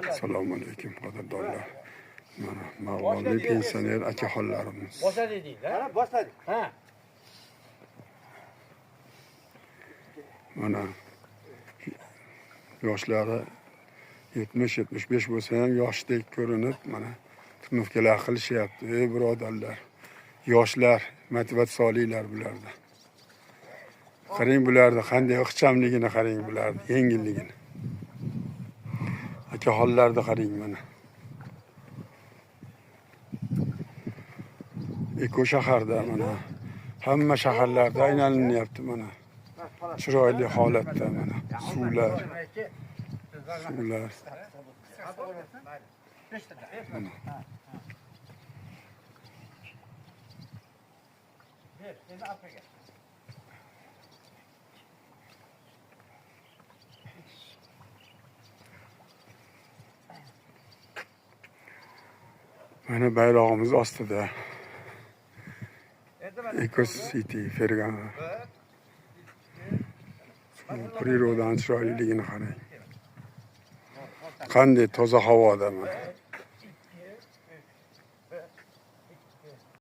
Assalomu alaykum qadrdonlar. Mana mavlonli pensioner akaxonlarimiz. Bosladinglar. Mana boshladik. Ha. Mana yoshlari 70-75 bo'lsa ham yoshdek ko'rinib, mana turnukalar qilishyapti. Ey birodarlar, yoshlar motivatsiya olinglar bularda. Qarang bularni qanday ixchamligini qarang bularni, yengilligini. Akaxonlarni qarang mana. Eko shaharda mana hamma shaharlarda aylanilyapti mana. Chiroyli holatda mana suvlar. Mana. Mana bayrog'imiz ostida Eco City Fergana. Prirodaning chiroyliligini qarang. Qanday toza havoda mana.